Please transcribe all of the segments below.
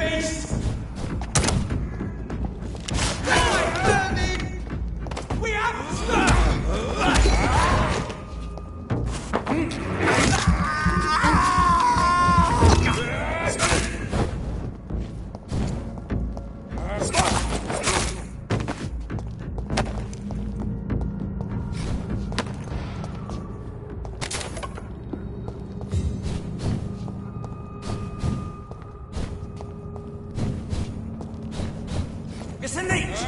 beast! We have... It's a leech!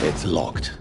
It's locked.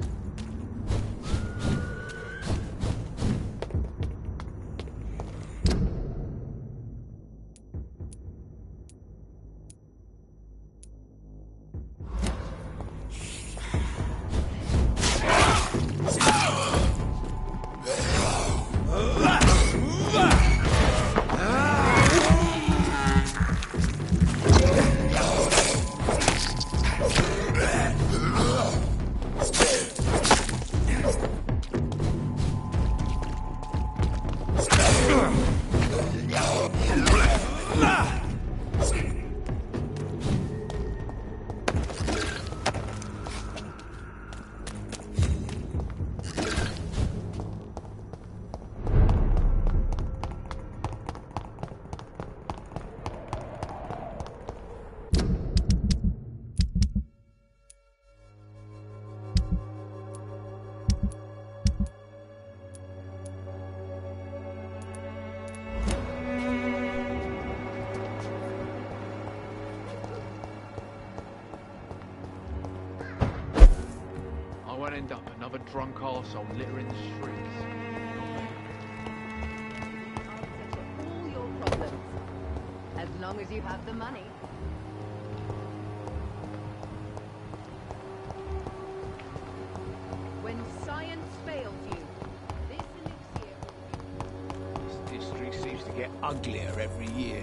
I won't end up another drunk arsehole littering the streets. All your problems, as long as you have the money. When science fails you, this elixir... This district seems to get uglier every year.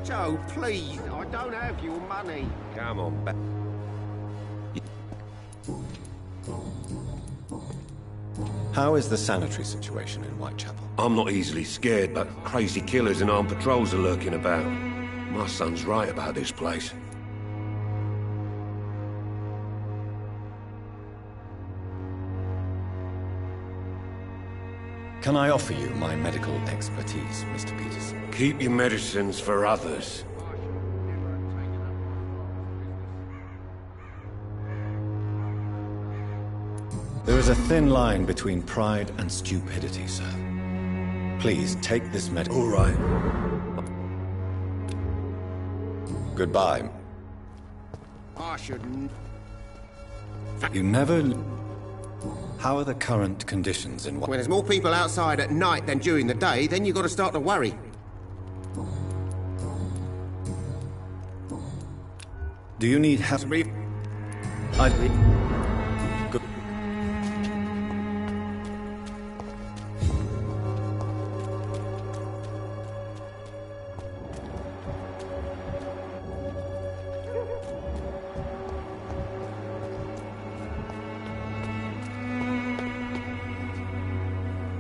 Joe, please, I don't have your money. Come on, back. How is the sanitary situation in Whitechapel? I'm not easily scared, but crazy killers and armed patrols are lurking about. My son's right about this place. Can I offer you my medical expertise, Mr. Peters? Keep your medicines for others. There is a thin line between pride and stupidity, sir. Please take this medical... All right. Goodbye. I shouldn't. You never... How are the current conditions in... When there's more people outside at night than during the day, then you've got to start to worry. Do you need help? Good.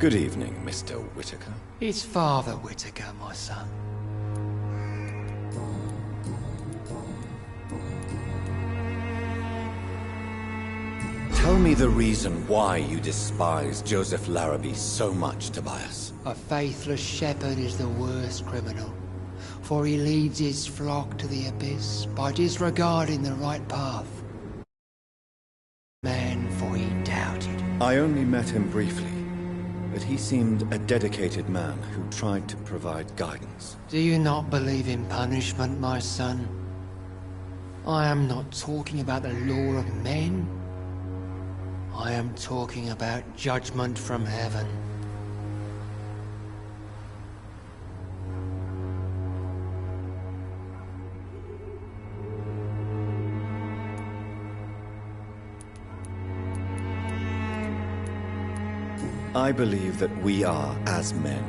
Good evening, Mr. Whitaker. It's Father Whitaker, my son. Tell me the reason why you despise Joseph Larrabee so much, Tobias. A faithless shepherd is the worst criminal, for he leads his flock to the abyss by disregarding the right path. Man, for he doubted. I only met him briefly, but he seemed a dedicated man who tried to provide guidance. Do you not believe in punishment, my son? I am not talking about the law of men. I am talking about judgment from heaven. I believe that we are, as men,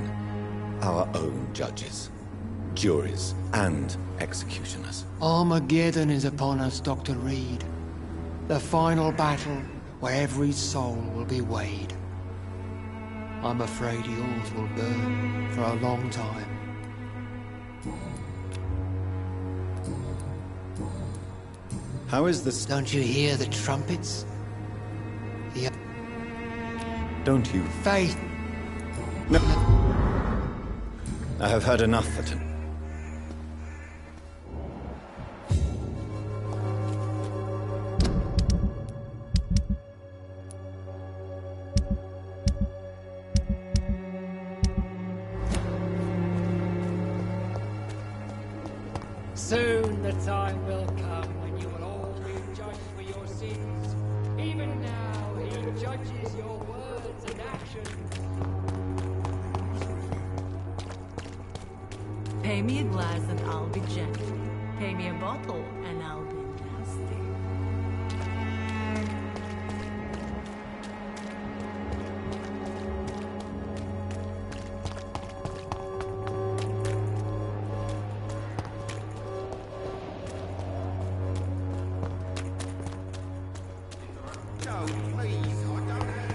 our own judges, juries, and executioners. Armageddon is upon us, Dr. Reed. The final battle where every soul will be weighed. I'm afraid yours will burn for a long time. How is this? Don't you hear the trumpets? Don't you? Faith. No. I have heard enough for tonight. Soon the time will come when you will all be judged for your sins. Even now, he judges your words and actions. Pay me a glass and I'll be gentle. Pay me a bottle and I'll be nasty. Joe, please, I don't have...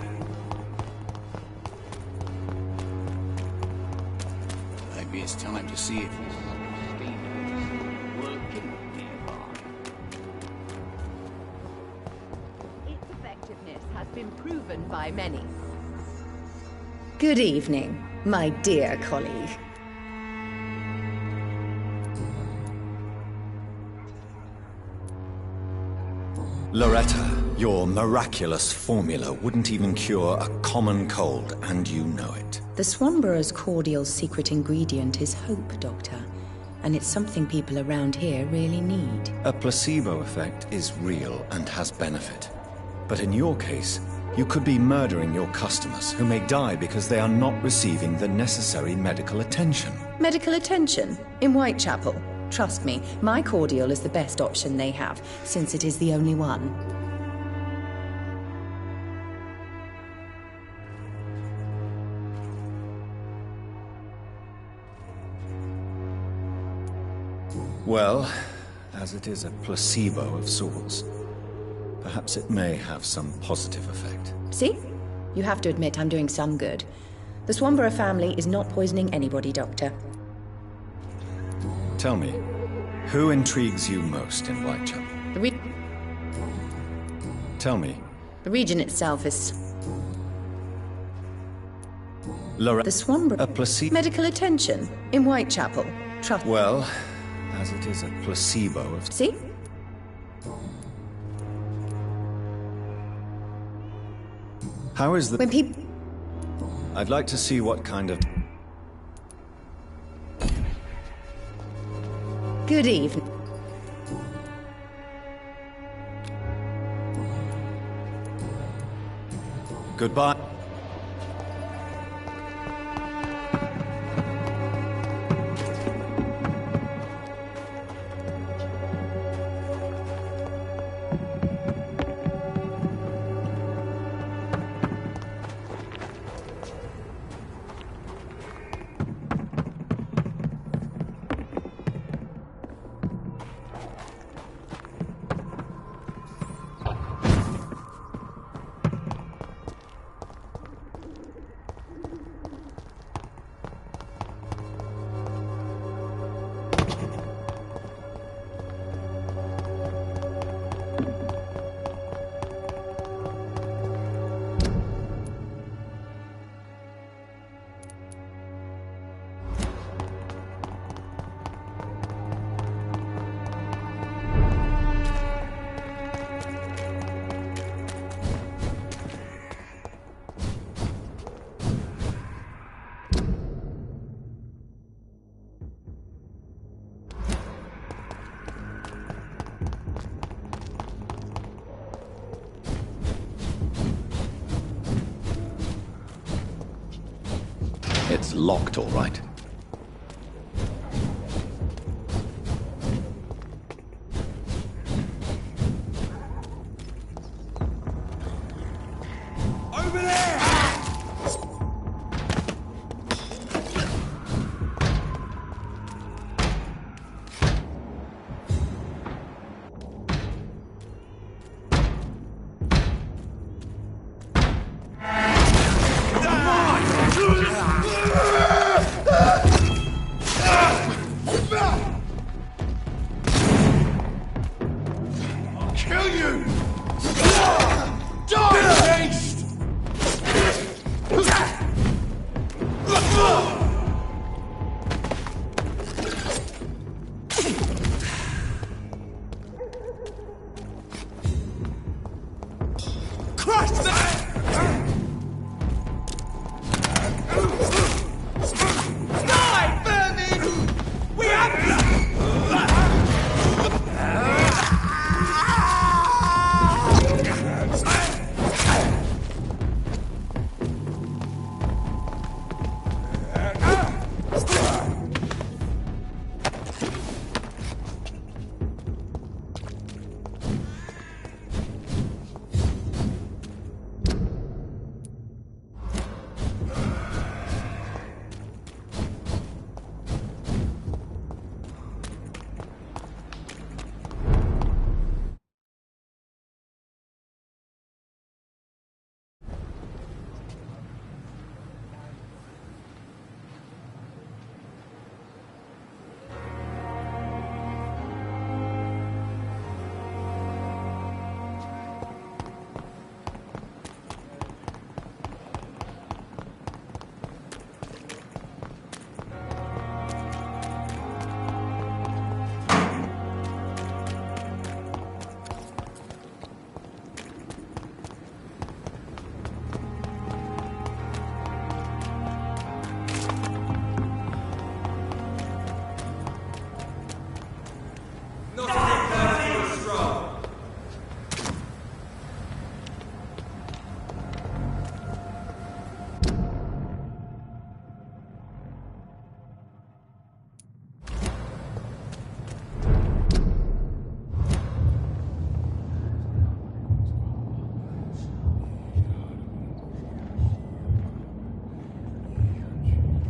Maybe it's time to see if working nearby. Its effectiveness has been proven by many. Good evening, my dear colleague. Loretta, your miraculous formula wouldn't even cure a common cold, and you know it. The Swanborough's cordial secret ingredient is hope, Doctor. And it's something people around here really need. A placebo effect is real and has benefit. But in your case, you could be murdering your customers who may die because they are not receiving the necessary medical attention. Medical attention? In Whitechapel? Trust me, my cordial is the best option they have, since it is the only one. Well, as it is a placebo of sorts, perhaps it may have some positive effect. See? You have to admit I'm doing some good. The Swanborough family is not poisoning anybody, Doctor. Tell me, who intrigues you most in Whitechapel? Tell me. The region itself is... Loretta, the Swanborough... a placebo... Medical attention in Whitechapel. Trust... Well, as it is a placebo of... See? How is the... When people... I'd like to see what kind of... Good evening. Goodbye. It's locked, all right. Over there!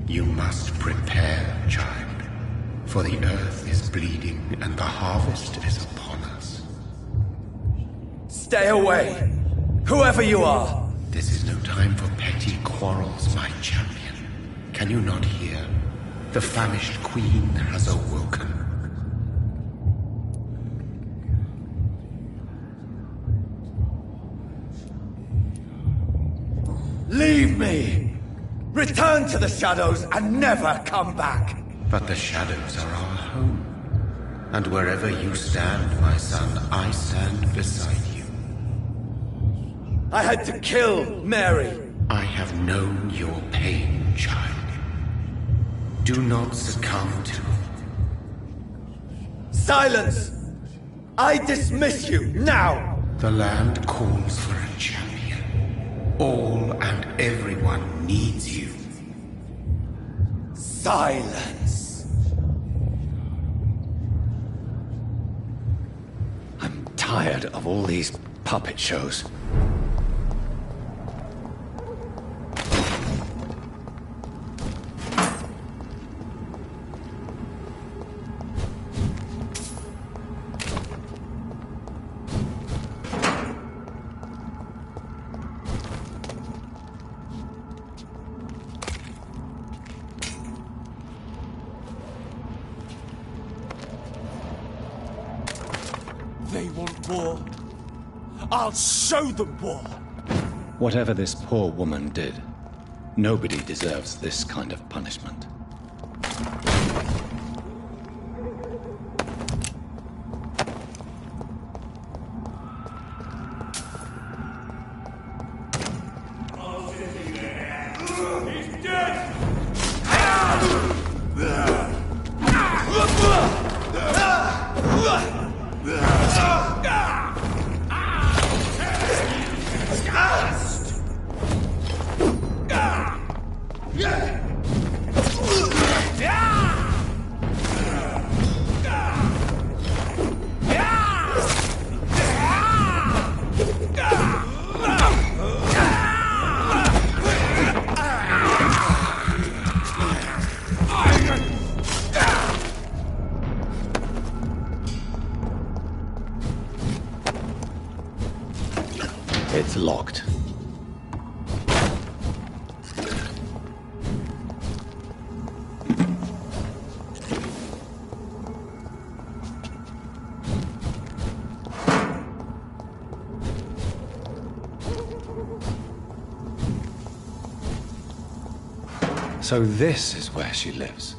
You must prepare, child, for the earth is bleeding and the harvest is upon us. Stay away! Whoever you are! This is no time for petty quarrels, my champion. Can you not hear? The famished queen has awoken. Leave me! Return to the shadows and never come back! But the shadows are our home. And wherever you stand, my son, I stand beside you. I had to kill Mary! I have known your pain, child. Do not succumb to it. Silence! I dismiss you, now! The land calls for a champion. All and everyone needs you. Silence! I'm tired of all these puppet shows. They want war. I'll show them war. Whatever this poor woman did, nobody deserves this kind of punishment. He's dead! So this is where she lives.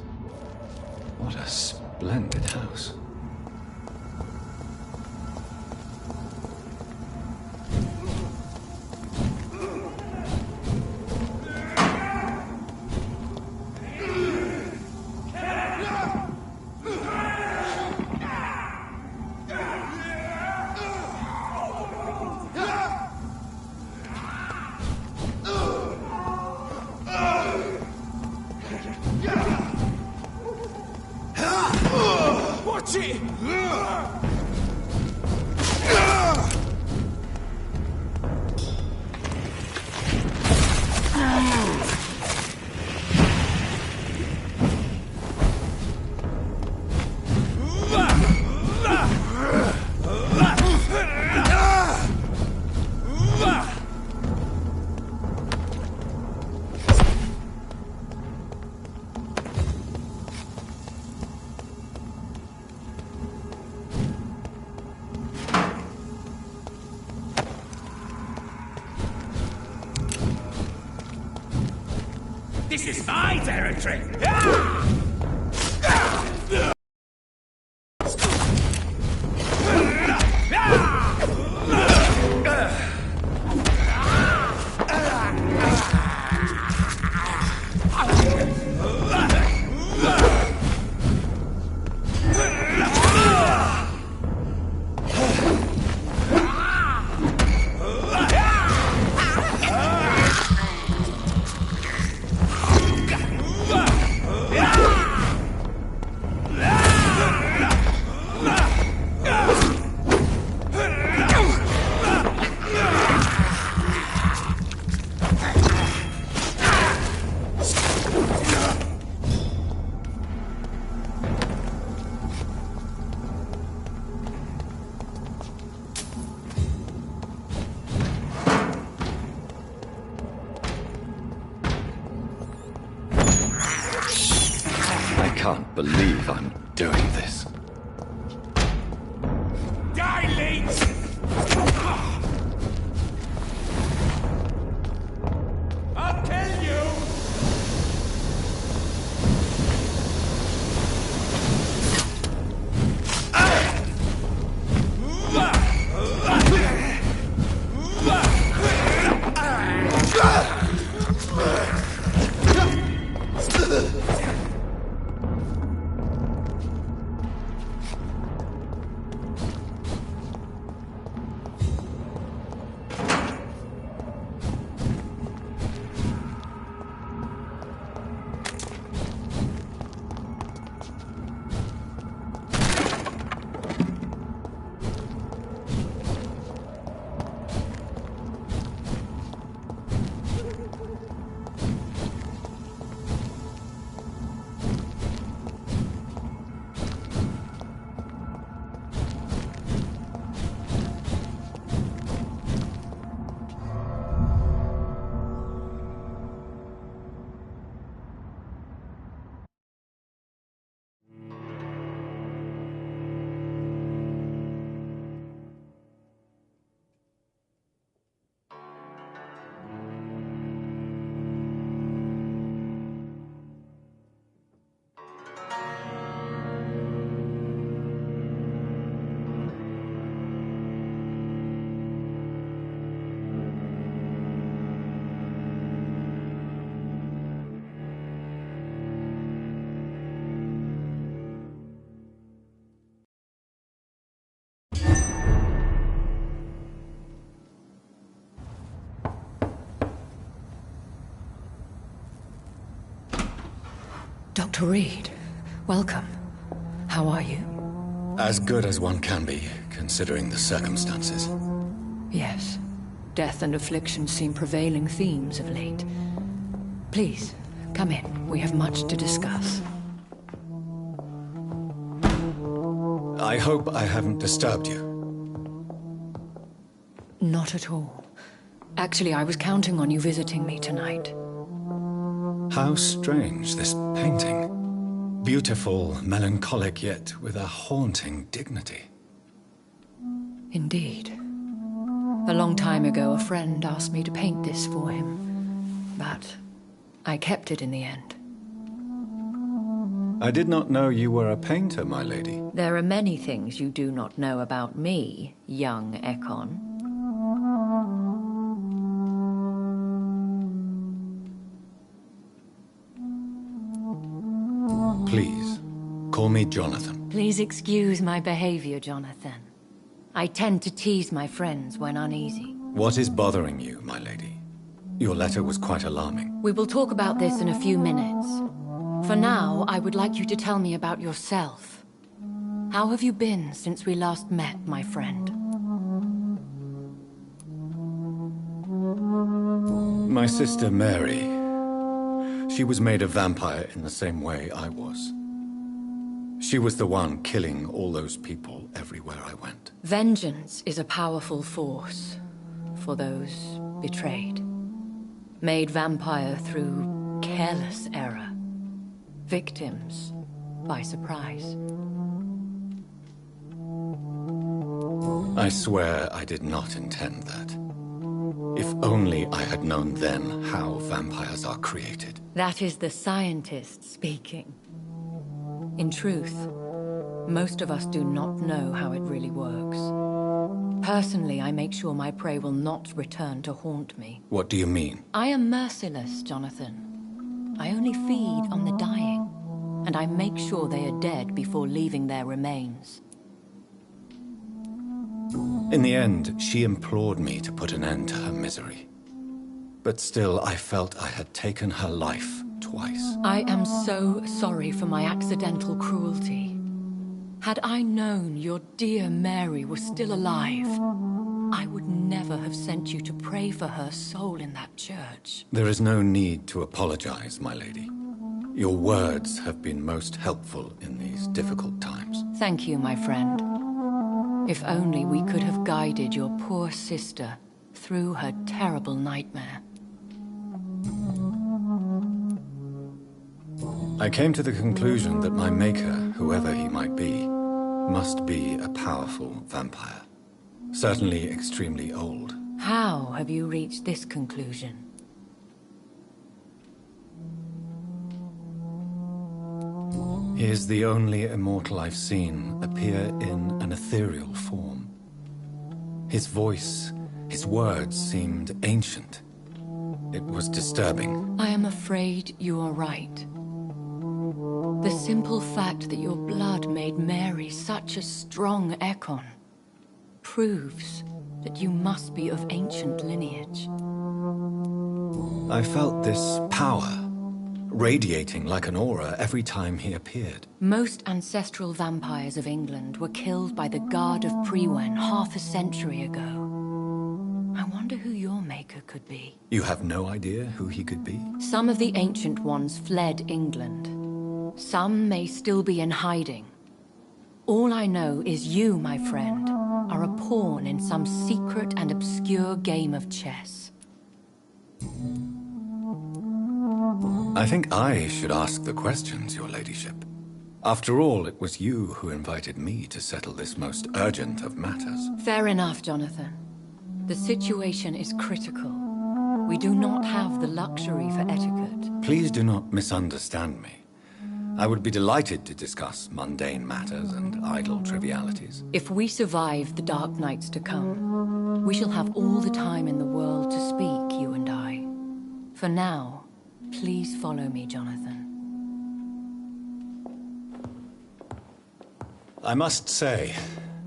What a splendid house. This is my territory! I can't believe I'm doing this. Die, leech! I'll kill you! Dr. Reed, welcome. How are you? As good as one can be, considering the circumstances. Yes. Death and affliction seem prevailing themes of late. Please, come in. We have much to discuss. I hope I haven't disturbed you. Not at all. Actually, I was counting on you visiting me tonight. How strange, this painting. Beautiful, melancholic, yet with a haunting dignity. Indeed. A long time ago, a friend asked me to paint this for him. But I kept it in the end. I did not know you were a painter, my lady. There are many things you do not know about me, young Ekon. Please, call me Jonathan. Please excuse my behavior, Jonathan. I tend to tease my friends when uneasy. What is bothering you, my lady? Your letter was quite alarming. We will talk about this in a few minutes. For now, I would like you to tell me about yourself. How have you been since we last met, my friend? My sister Mary. She was made a vampire in the same way I was. She was the one killing all those people everywhere I went. Vengeance is a powerful force for those betrayed. Made vampire through careless error. Victims by surprise. I swear I did not intend that. If only I had known then how vampires are created. That is the scientist speaking. In truth, most of us do not know how it really works. Personally, I make sure my prey will not return to haunt me. What do you mean? I am merciless, Jonathan. I only feed on the dying, and I make sure they are dead before leaving their remains. In the end, she implored me to put an end to her misery. But still, I felt I had taken her life twice. I am so sorry for my accidental cruelty. Had I known your dear Mary was still alive, I would never have sent you to pray for her soul in that church. There is no need to apologize, my lady. Your words have been most helpful in these difficult times. Thank you, my friend. If only we could have guided your poor sister through her terrible nightmare. I came to the conclusion that my maker, whoever he might be, must be a powerful vampire. Certainly extremely old. How have you reached this conclusion? He is the only immortal I've seen appear in an ethereal form. His voice, his words seemed ancient. It was disturbing. I am afraid you are right. The simple fact that your blood made Mary such a strong Ekon proves that you must be of ancient lineage. I felt this power radiating like an aura every time he appeared. Most ancestral vampires of England were killed by the Guard of Priwen half a century ago. I wonder who your maker could be. You have no idea who he could be? Some of the ancient ones fled England. Some may still be in hiding. All I know is you, my friend, are a pawn in some secret and obscure game of chess. I think I should ask the questions, your ladyship. After all, it was you who invited me to settle this most urgent of matters. Fair enough, Jonathan. The situation is critical. We do not have the luxury for etiquette. Please do not misunderstand me. I would be delighted to discuss mundane matters and idle trivialities. If we survive the dark nights to come, we shall have all the time in the world to speak, you and I. For now, please follow me, Jonathan. I must say,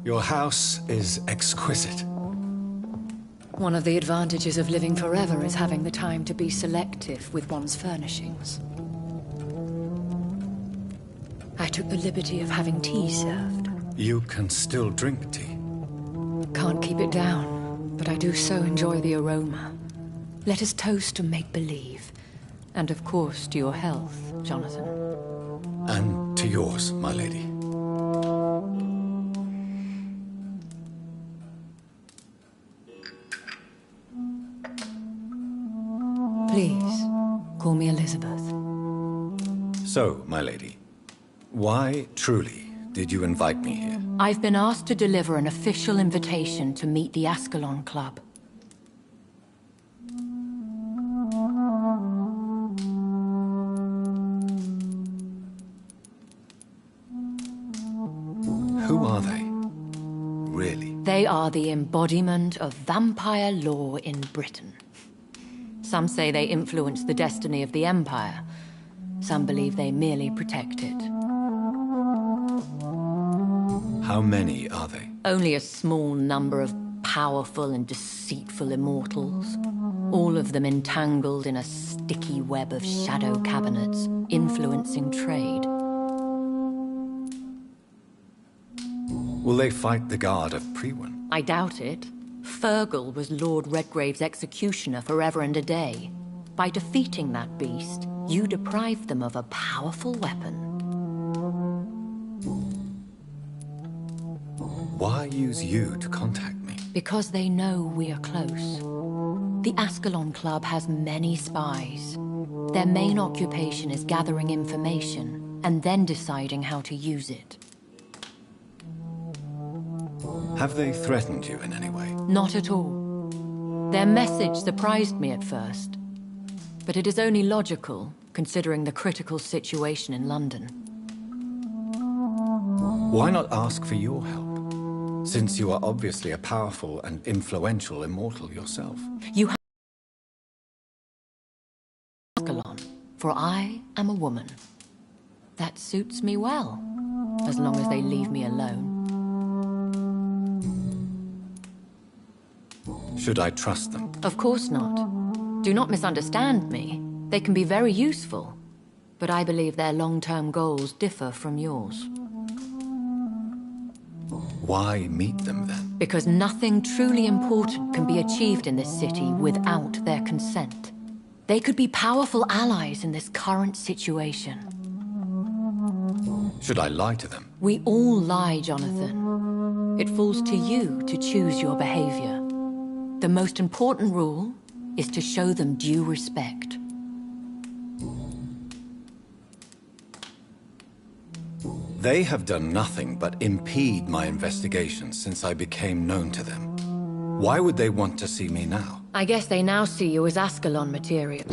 your house is exquisite. One of the advantages of living forever is having the time to be selective with one's furnishings. I took the liberty of having tea served. You can still drink tea. Can't keep it down, but I do so enjoy the aroma. Let us toast to make-believe. And of course to your health, Jonathan. And to yours, my lady. Please, call me Elizabeth. So, my lady, why, truly, did you invite me here? I've been asked to deliver an official invitation to meet the Ascalon Club. Who are they? Really? They are the embodiment of vampire law in Britain. Some say they influence the destiny of the Empire. Some believe they merely protect it. How many are they? Only a small number of powerful and deceitful immortals. All of them entangled in a sticky web of shadow cabinets, influencing trade. Will they fight the guard of Priwen? I doubt it. Fergal was Lord Redgrave's executioner forever and a day. By defeating that beast, you deprived them of a powerful weapon. Why use you to contact me? Because they know we are close. The Ascalon Club has many spies. Their main occupation is gathering information and then deciding how to use it. Have they threatened you in any way? Not at all. Their message surprised me at first. But it is only logical, considering the critical situation in London. Why not ask for your help? Since you are obviously a powerful and influential immortal yourself. You have Ascalon, for I am a woman. That suits me well, as long as they leave me alone. Should I trust them? Of course not. Do not misunderstand me. They can be very useful, but I believe their long-term goals differ from yours. Why meet them then? Because nothing truly important can be achieved in this city without their consent. They could be powerful allies in this current situation. Should I lie to them? We all lie, Jonathan. It falls to you to choose your behavior. The most important rule is to show them due respect. They have done nothing but impede my investigation since I became known to them. Why would they want to see me now? I guess they now see you as Ascalon material.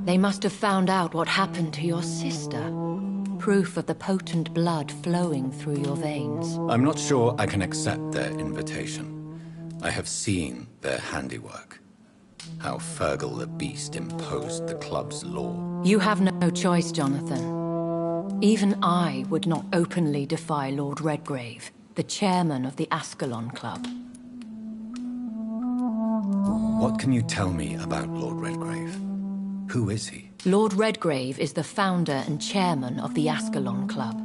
They must have found out what happened to your sister. Proof of the potent blood flowing through your veins. I'm not sure I can accept their invitation. I have seen their handiwork. How Fergal the Beast imposed the club's law. You have no choice, Jonathan. Even I would not openly defy Lord Redgrave, the chairman of the Ascalon Club. What can you tell me about Lord Redgrave? Who is he? Lord Redgrave is the founder and chairman of the Ascalon Club.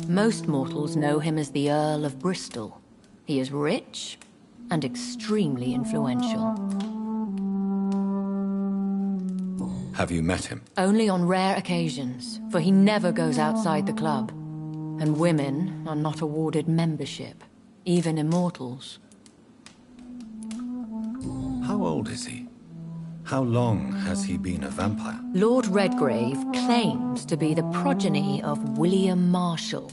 Most mortals know him as the Earl of Bristol. He is rich and extremely influential. Have you met him? Only on rare occasions, for he never goes outside the club. And women are not awarded membership, even immortals. How old is he? How long has he been a vampire? Lord Redgrave claims to be the progeny of William Marshall,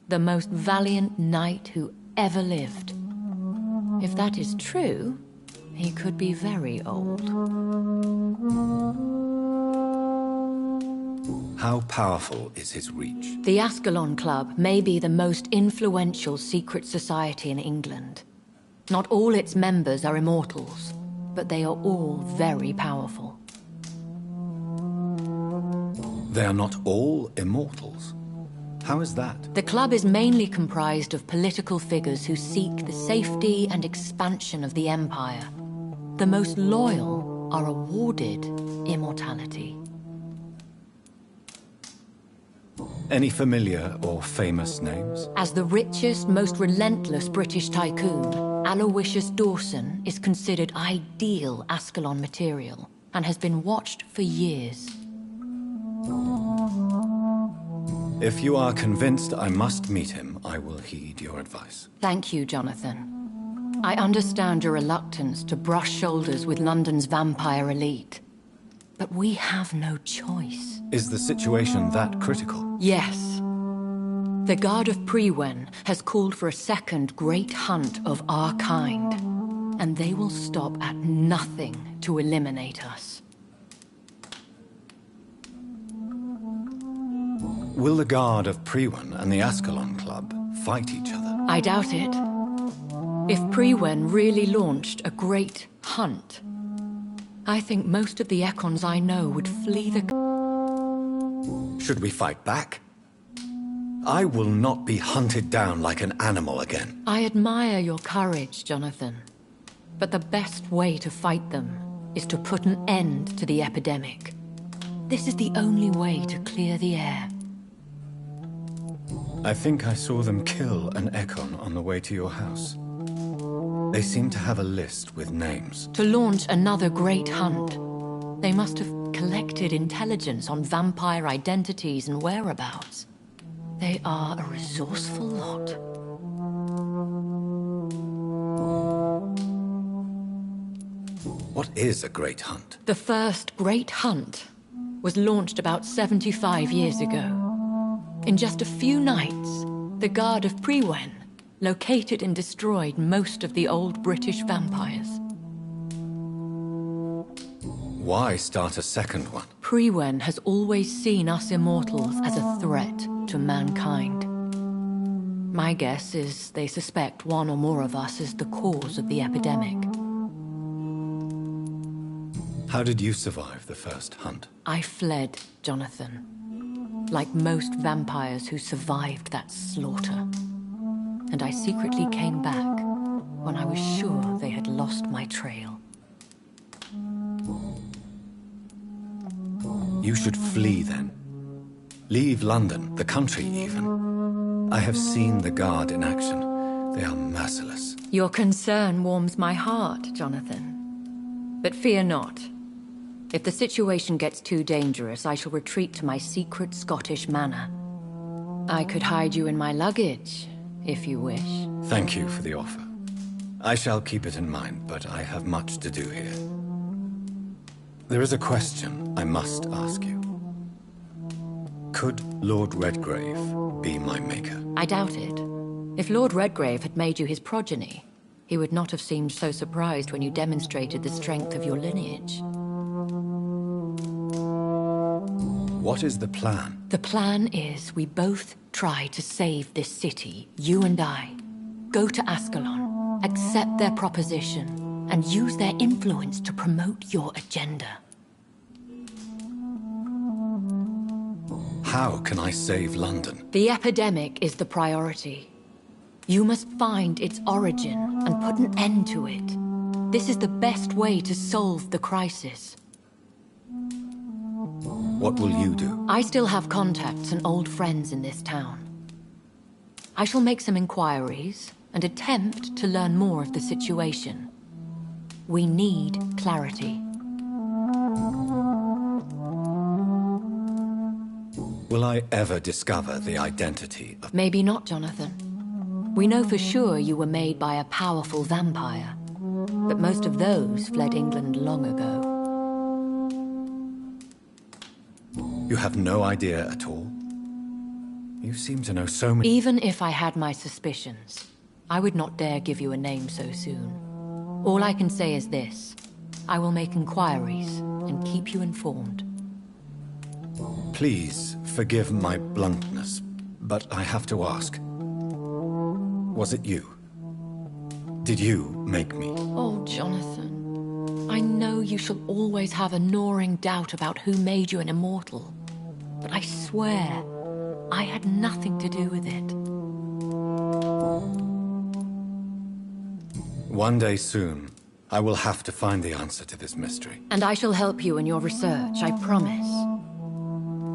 the most valiant knight who ever lived. If that is true, he could be very old. How powerful is his reach? The Ascalon Club may be the most influential secret society in England. Not all its members are immortals, but they are all very powerful. They are not all immortals. How is that? The club is mainly comprised of political figures who seek the safety and expansion of the Empire. The most loyal are awarded immortality. Any familiar or famous names? As the richest, most relentless British tycoon, Aloysius Dawson is considered ideal Ascalon material and has been watched for years. If you are convinced I must meet him, I will heed your advice. Thank you, Jonathan. I understand your reluctance to brush shoulders with London's vampire elite. But we have no choice. Is the situation that critical? Yes. The Guard of Priwen has called for a second great hunt of our kind. and they will stop at nothing to eliminate us. Will the Guard of Priwen and the Ascalon Club fight each other? I doubt it. If Priwen really launched a great hunt, I think most of the Ekons I know would flee the... Should we fight back? I will not be hunted down like an animal again. I admire your courage, Jonathan. But the best way to fight them is to put an end to the epidemic. This is the only way to clear the air. I think I saw them kill an Ekon on the way to your house. They seem to have a list with names. To launch another great hunt, they must have collected intelligence on vampire identities and whereabouts. They are a resourceful lot. What is a great hunt? The first great hunt was launched about 75 years ago. In just a few nights, the Guard of Priwen located and destroyed most of the old British vampires. Why start a second one? Priwen has always seen us immortals as a threat to mankind. My guess is they suspect one or more of us is the cause of the epidemic. How did you survive the first hunt? I fled, Jonathan. Like most vampires who survived that slaughter. And I secretly came back when I was sure they had lost my trail. You should flee then. Leave London, the country even. I have seen the Guard in action. They are merciless. Your concern warms my heart, Jonathan. But fear not. If the situation gets too dangerous, I shall retreat to my secret Scottish manor. I could hide you in my luggage, if you wish. Thank you for the offer. I shall keep it in mind, but I have much to do here. There is a question I must ask you. Could Lord Redgrave be my maker? I doubt it. If Lord Redgrave had made you his progeny, he would not have seemed so surprised when you demonstrated the strength of your lineage. What is the plan? The plan is we both try to save this city, you and I. Go to Ascalon, accept their proposition, and use their influence to promote your agenda. How can I save London? The epidemic is the priority. You must find its origin and put an end to it. This is the best way to solve the crisis. What will you do? I still have contacts and old friends in this town. I shall make some inquiries and attempt to learn more of the situation. We need clarity. Will I ever discover the identity of... Maybe not, Jonathan. We know for sure you were made by a powerful vampire, but most of those fled England long ago. You have no idea at all? You seem to know so many... Even if I had my suspicions, I would not dare give you a name so soon. All I can say is this. I will make inquiries and keep you informed. Please forgive my bluntness, but I have to ask. Was it you? Did you make me? Oh, Jonathan. I know you shall always have a gnawing doubt about who made you an immortal. But I swear, I had nothing to do with it. One day soon, I will have to find the answer to this mystery. And I shall help you in your research, I promise.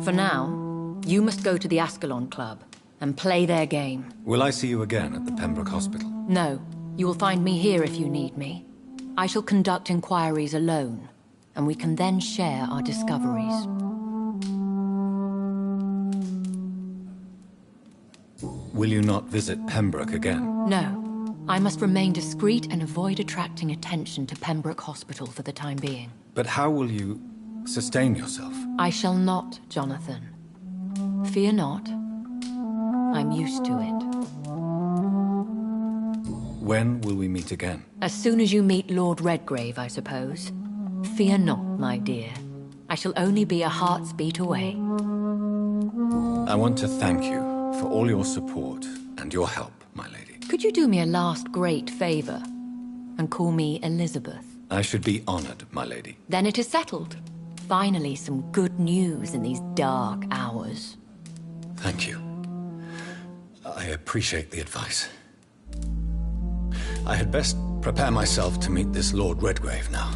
For now, you must go to the Ascalon Club and play their game. Will I see you again at the Pembroke Hospital? No, you will find me here if you need me. I shall conduct inquiries alone, and we can then share our discoveries. Will you not visit Pembroke again? No. I must remain discreet and avoid attracting attention to Pembroke Hospital for the time being. But how will you sustain yourself? I shall not, Jonathan. Fear not. I'm used to it. when will we meet again? As soon as you meet Lord Redgrave, I suppose. Fear not, my dear. I shall only be a heart's beat away. I want to thank you for all your support and your help, my lady. Could you do me a last great favor and call me Elizabeth? I should be honored, my lady. Then it is settled. Finally, some good news in these dark hours. Thank you. I appreciate the advice. I had best prepare myself to meet this Lord Redgrave now.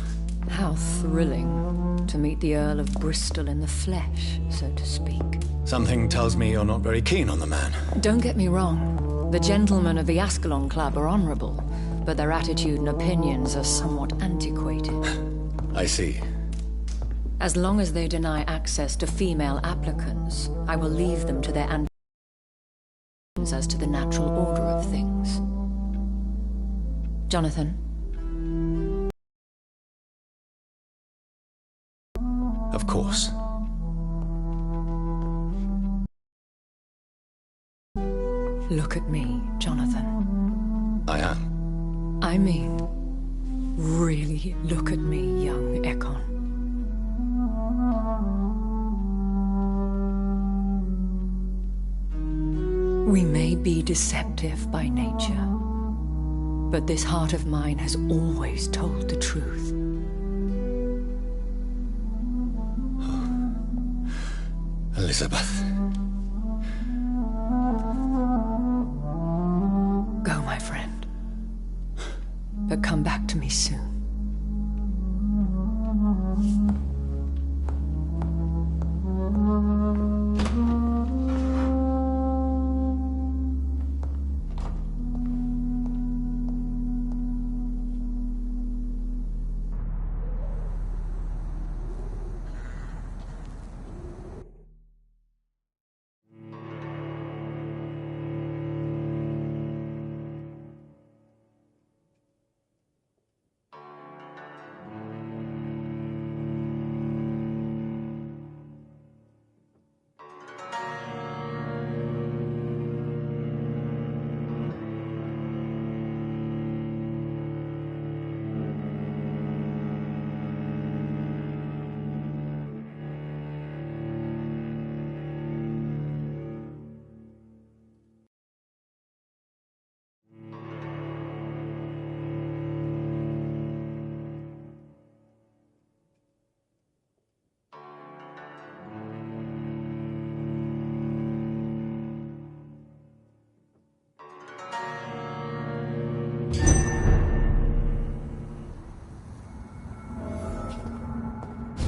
How thrilling to meet the Earl of Bristol in the flesh, so to speak. Something tells me you're not very keen on the man. Don't get me wrong. The gentlemen of the Ascalon Club are honorable, but their attitude and opinions are somewhat antiquated. I see. As long as they deny access to female applicants, I will leave them to their ambitions as to the natural order of things. Jonathan? Of course. Look at me, Jonathan. I am. I mean, really look at me, young Ekon. We may be deceptive by nature, but this heart of mine has always told the truth. Elizabeth. Go, my friend. But come back to me soon.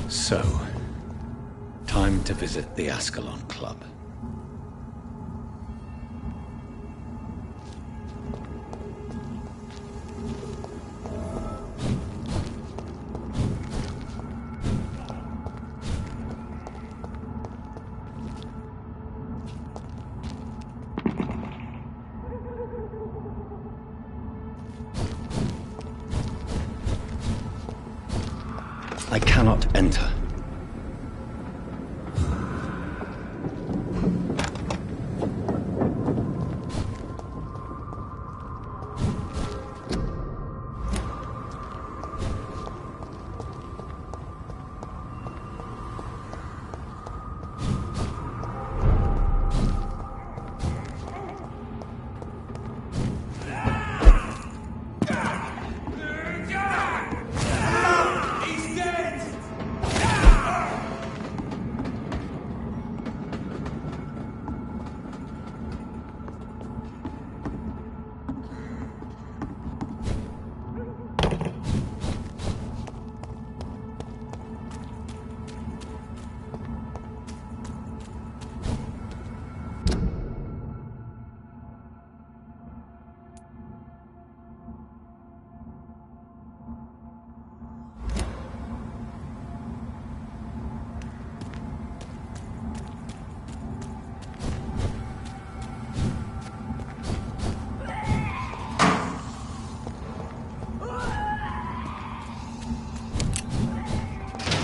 So, time to visit the Ascalon Club. I cannot enter.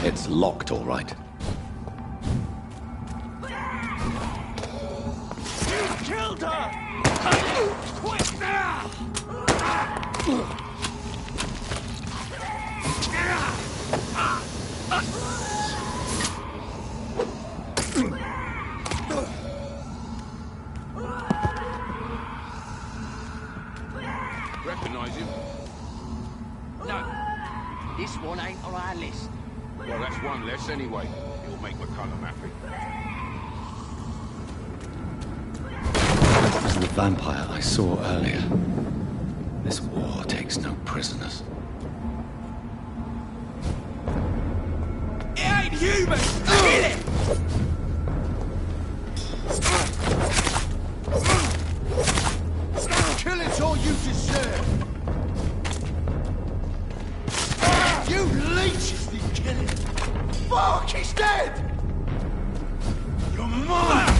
It's locked, all right. You killed her! Quick now! Recognize him? No. This one ain't on our list. Well, that's one less anyway. It'll make McCullum happy. As the vampire I saw earlier, this war takes no prisoners. It ain't human! Kill it! Kill it's all you deserve. You leeches need killing. Fuck, he's dead! You're mine!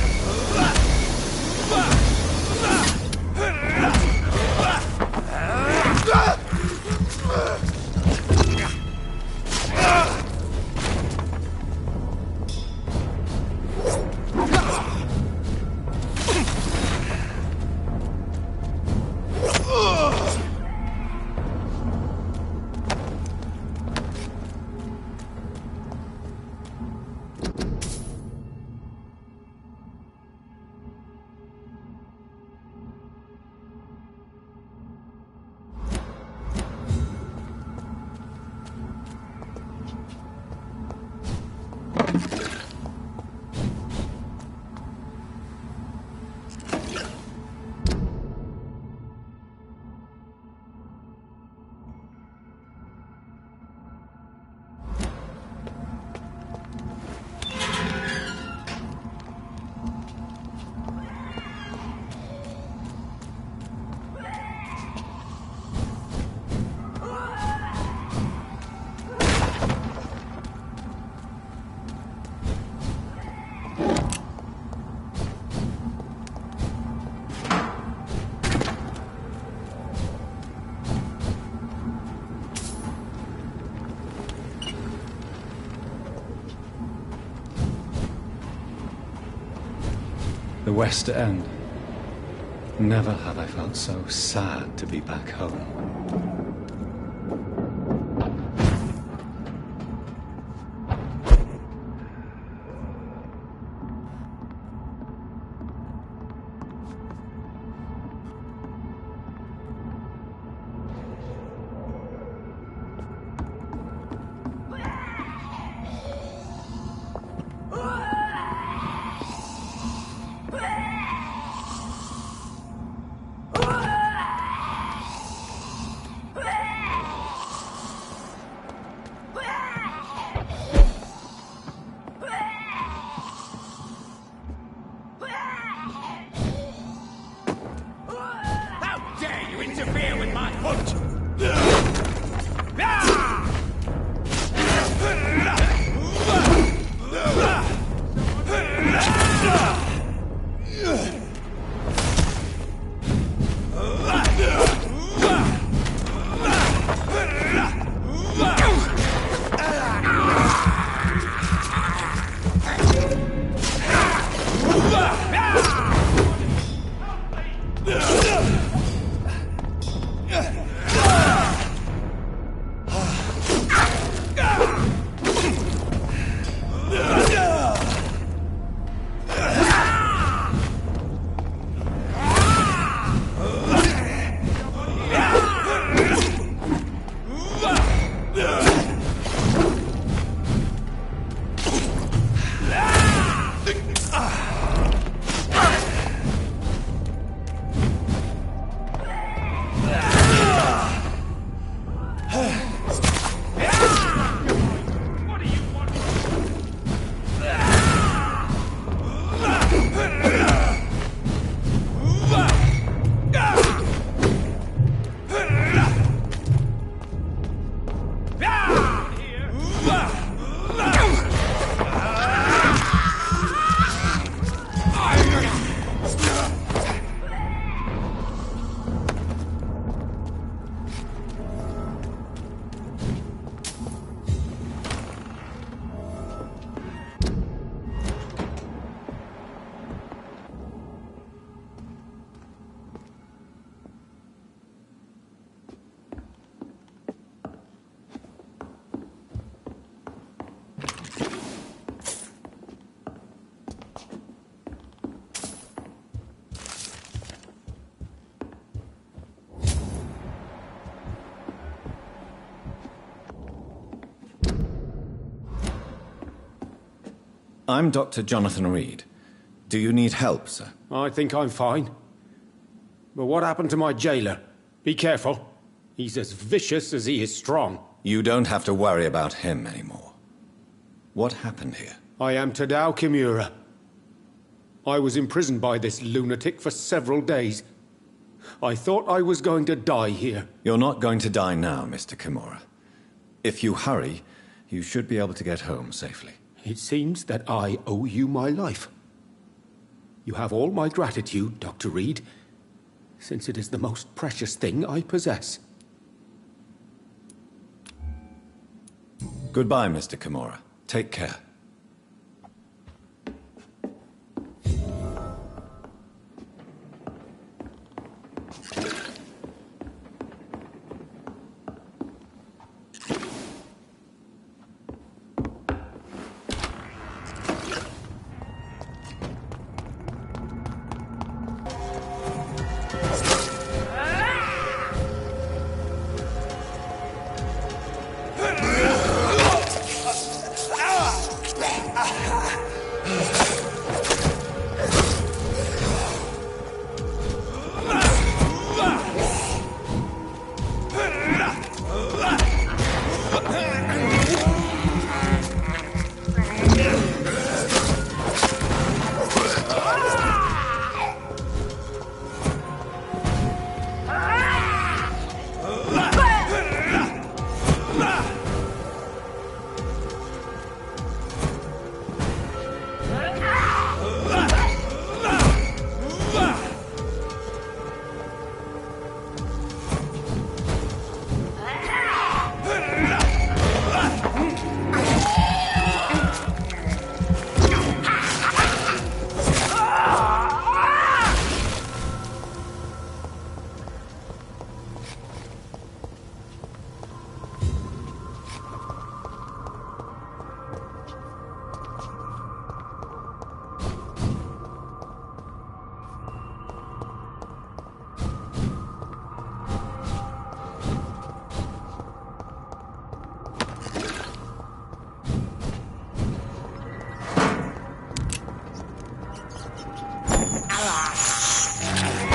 The West End. Never have I felt so sad to be back home. I'm Dr. Jonathan Reed. Do you need help, sir? I think I'm fine. But what happened to my jailer? Be careful. He's as vicious as he is strong. You don't have to worry about him anymore. What happened here? I am Tadao Kimura. I was imprisoned by this lunatic for several days. I thought I was going to die here. You're not going to die now, Mr. Kimura. If you hurry, you should be able to get home safely. It seems that I owe you my life. You have all my gratitude, Dr. Reed, since it is the most precious thing I possess. Goodbye, Mr. Kimura. Take care.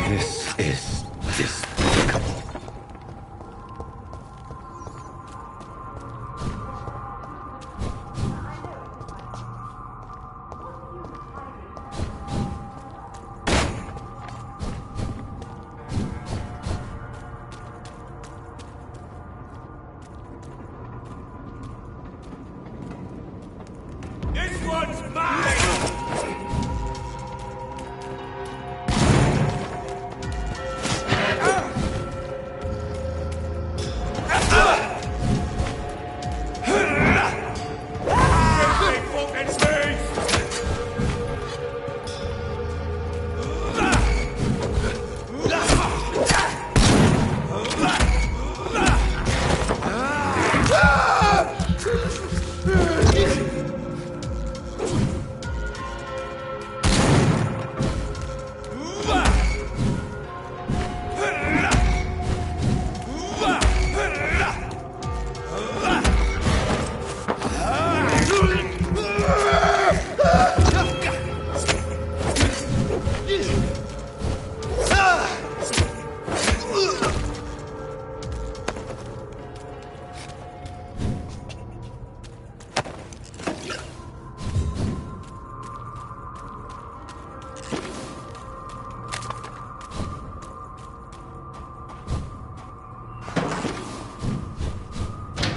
This is despicable. This one's mine!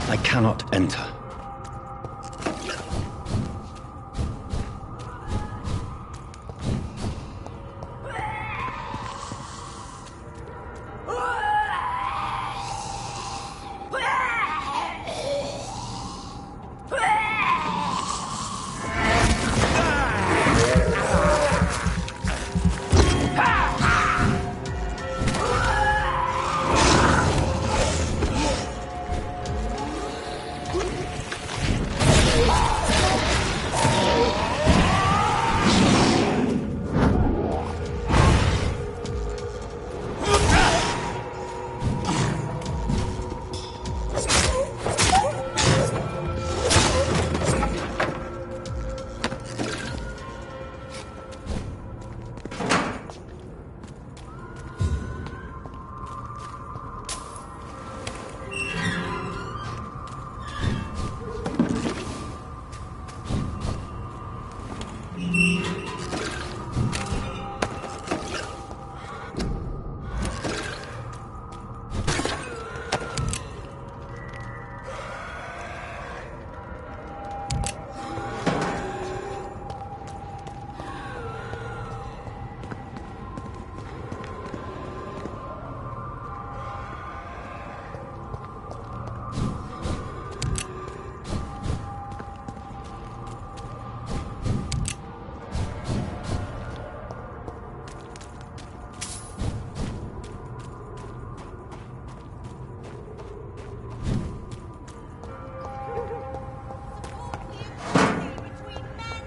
I cannot enter.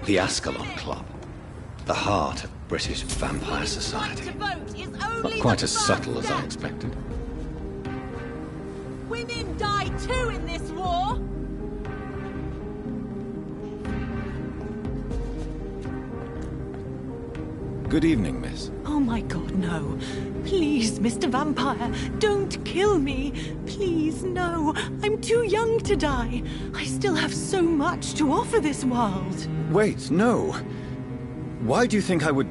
The Ascalon Club. The heart of British vampire society. Not quite as subtle as I expected. Women die too in this war! Good evening, miss. Oh my god, no. Please, Mr. Vampire, don't kill me. Please, no. I'm too young to die. I still have so much to offer this world. Wait, no. Why do you think I would...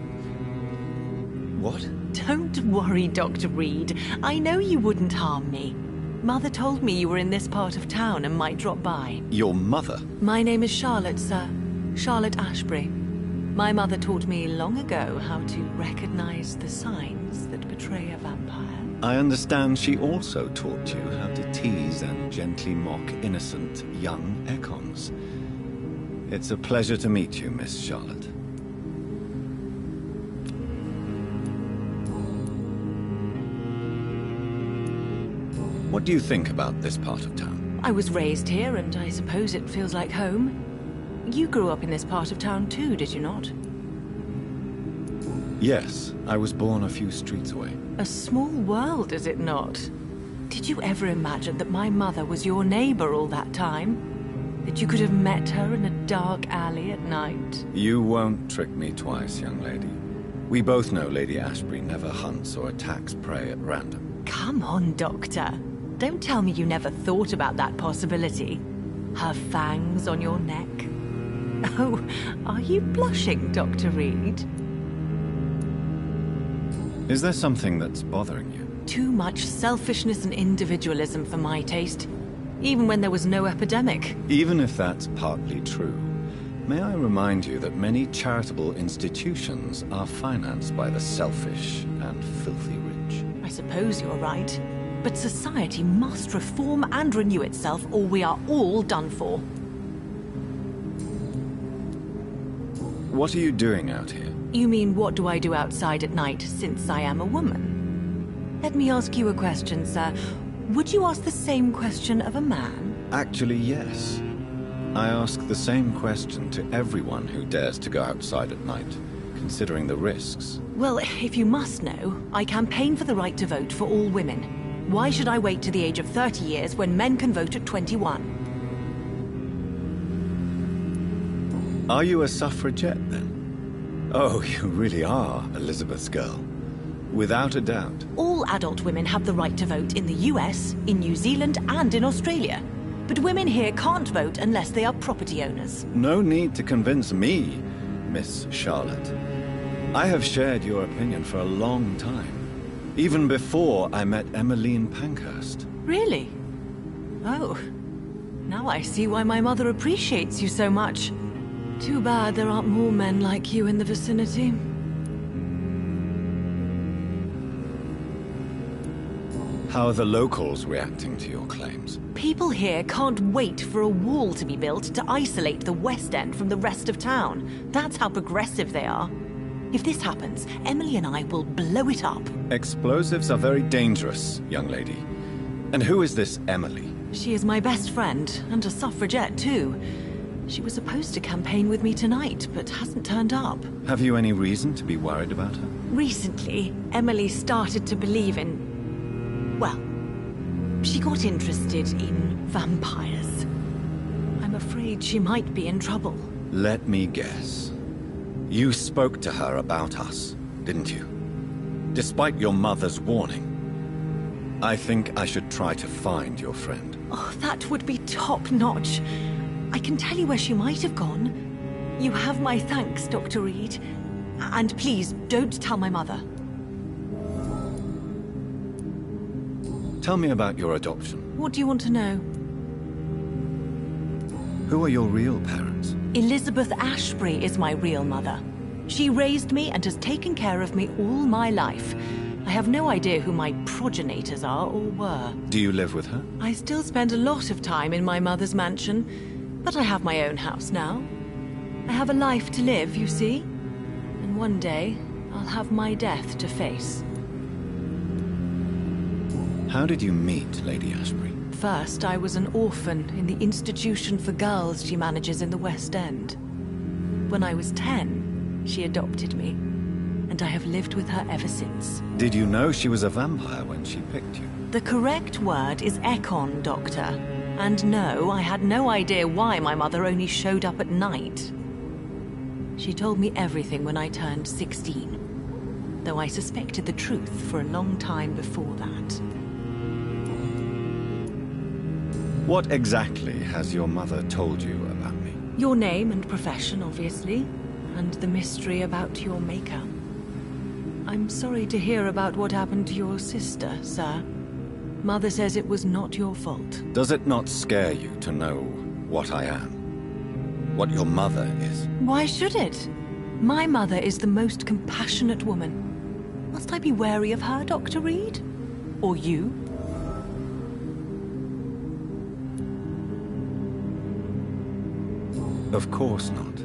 What? Don't worry, Dr. Reed. I know you wouldn't harm me. Mother told me you were in this part of town and might drop by. Your mother? My name is Charlotte, sir. Charlotte Ashbury. My mother taught me long ago how to recognize the signs that betray a vampire. I understand she also taught you how to tease and gently mock innocent young Ekons. It's a pleasure to meet you, Miss Charlotte. What do you think about this part of town? I was raised here, and I suppose it feels like home. You grew up in this part of town too, did you not? Yes, I was born a few streets away. A small world, is it not? Did you ever imagine that my mother was your neighbor all that time? That you could have met her in a dark alley at night? You won't trick me twice, young lady. We both know Lady Ashbury never hunts or attacks prey at random. Come on, Doctor. Don't tell me you never thought about that possibility. Her fangs on your neck. Oh, are you blushing, Dr. Reed? Is there something that's bothering you? Too much selfishness and individualism for my taste. Even when there was no epidemic. Even if that's partly true, may I remind you that many charitable institutions are financed by the selfish and filthy rich. I suppose you're right. But society must reform and renew itself, or we are all done for. What are you doing out here? You mean, what do I do outside at night, since I am a woman? Let me ask you a question, sir. Would you ask the same question of a man? Actually, yes. I ask the same question to everyone who dares to go outside at night, considering the risks. Well, if you must know, I campaign for the right to vote for all women. Why should I wait to the age of 30 years when men can vote at 21? Are you a suffragette, then? Oh, you really are Elizabeth's girl. Without a doubt. All adult women have the right to vote in the US, in New Zealand, and in Australia. But women here can't vote unless they are property owners. No need to convince me, Miss Charlotte. I have shared your opinion for a long time. Even before I met Emmeline Pankhurst. Really? Oh. Now I see why my mother appreciates you so much. Too bad there aren't more men like you in the vicinity. How are the locals reacting to your claims? People here can't wait for a wall to be built to isolate the West End from the rest of town. That's how progressive they are. If this happens, Emily and I will blow it up. Explosives are very dangerous, young lady. And who is this Emily? She is my best friend, and a suffragette too. She was supposed to campaign with me tonight, but hasn't turned up. Have you any reason to be worried about her? Recently, Emily started to believe in... well, she got interested in vampires. I'm afraid she might be in trouble. Let me guess. You spoke to her about us, didn't you? Despite your mother's warning. I think I should try to find your friend. Oh, that would be top-notch. I can tell you where she might have gone. You have my thanks, Dr. Reed. And please, don't tell my mother. Tell me about your adoption. What do you want to know? Who are your real parents? Elizabeth Ashbury is my real mother. She raised me and has taken care of me all my life. I have no idea who my progenitors are or were. Do you live with her? I still spend a lot of time in my mother's mansion, but I have my own house now. I have a life to live, you see. And one day, I'll have my death to face. How did you meet Lady Ashbury? First, I was an orphan in the institution for girls she manages in the West End. When I was 10, she adopted me, and I have lived with her ever since. Did you know she was a vampire when she picked you? The correct word is Ekon, Doctor. And no, I had no idea why my mother only showed up at night. She told me everything when I turned 16, though I suspected the truth for a long time before that. What exactly has your mother told you about me? Your name and profession, obviously, and the mystery about your maker. I'm sorry to hear about what happened to your sister, sir. Mother says it was not your fault. Does it not scare you to know what I am? What your mother is? Why should it? My mother is the most compassionate woman. Must I be wary of her, Dr. Reed? Or you? Of course not.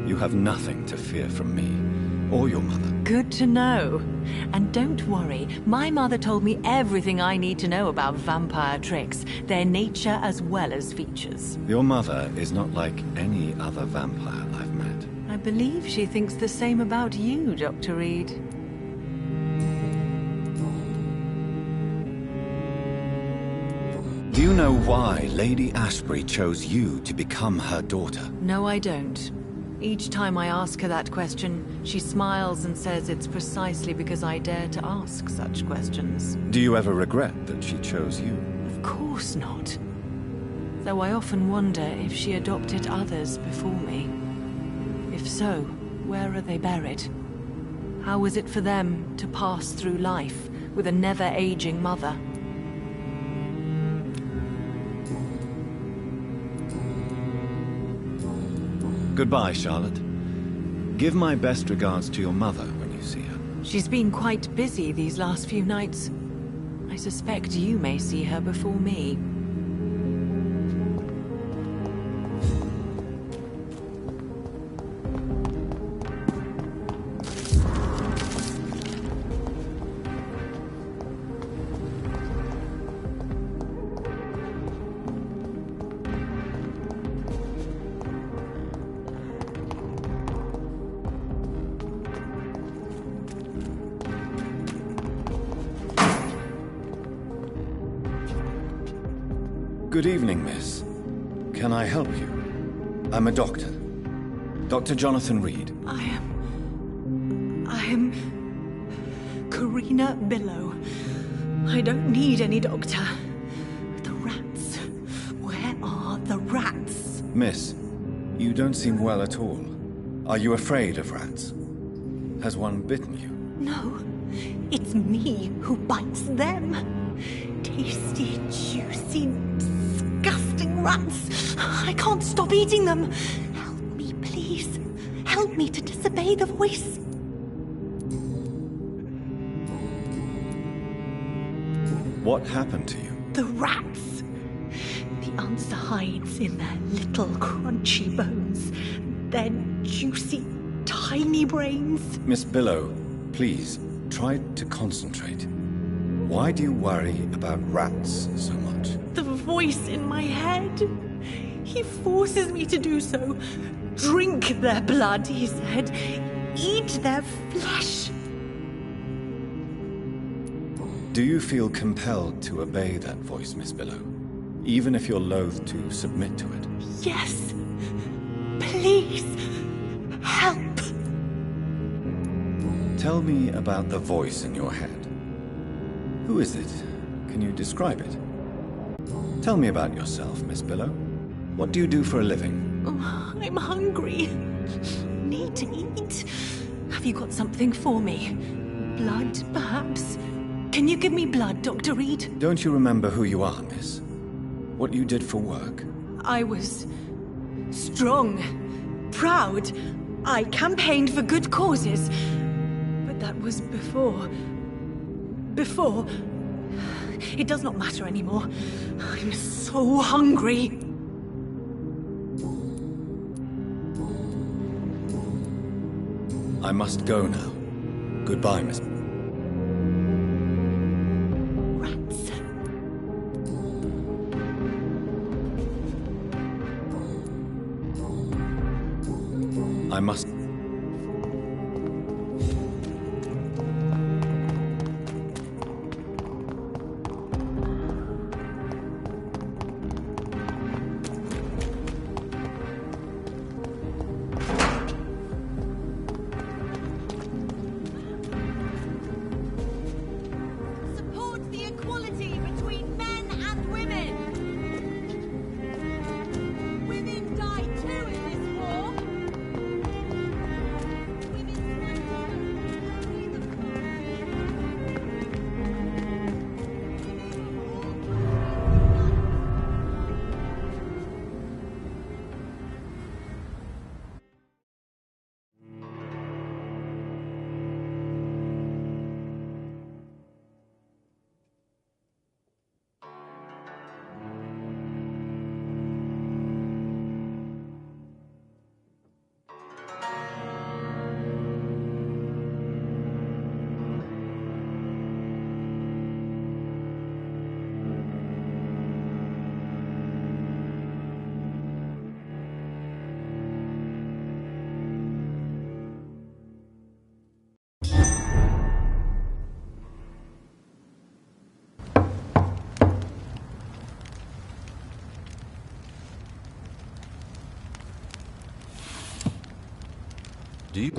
You have nothing to fear from me, or your mother. Good to know. And don't worry, my mother told me everything I need to know about vampire tricks, their nature as well as features. Your mother is not like any other vampire I've met. I believe she thinks the same about you, Dr. Reed. Do you know why Lady Ashbury chose you to become her daughter? No, I don't. Each time I ask her that question, she smiles and says it's precisely because I dare to ask such questions. Do you ever regret that she chose you? Of course not. Though I often wonder if she adopted others before me. If so, where are they buried? How was it for them to pass through life with a never-aging mother? Goodbye, Charlotte. Give my best regards to your mother when you see her. She's been quite busy these last few nights. I suspect you may see her before me. Good evening, miss. Can I help you? I'm a doctor. Dr. Jonathan Reed. I am... Karina Billow. I don't need any doctor. The rats. Where are the rats? Miss, you don't seem well at all. Are you afraid of rats? Has one bitten you? No, it's me who bites them. Tasty, juicy, disgusting rats. I can't stop eating them. Help me, please. Help me to disobey the voice. What happened to you? The rats. The answer hides in their little crunchy bones. Their juicy, tiny brains. Miss Billow, please, try to concentrate. Why do you worry about rats so much? The voice in my head. He forces me to do so. Drink their blood, he said. Eat their flesh. Do you feel compelled to obey that voice, Miss Billow? Even if you're loath to submit to it? Yes. Please. Help. Tell me about the voice in your head. Who is it? Can you describe it? Tell me about yourself, Miss Billow. What do you do for a living? Oh, I'm hungry. Need to eat. Have you got something for me? Blood, perhaps? Can you give me blood, Dr. Reed? Don't you remember who you are, miss? What you did for work? I was strong, proud. I campaigned for good causes. But that was before. It does not matter anymore. I'm so hungry. I must go now. Goodbye, Miss... Rats. I must... Support the equality between men and women. Women die too in this war. Do you...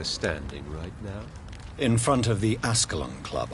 we're standing right now? In front of the Ascalon Club.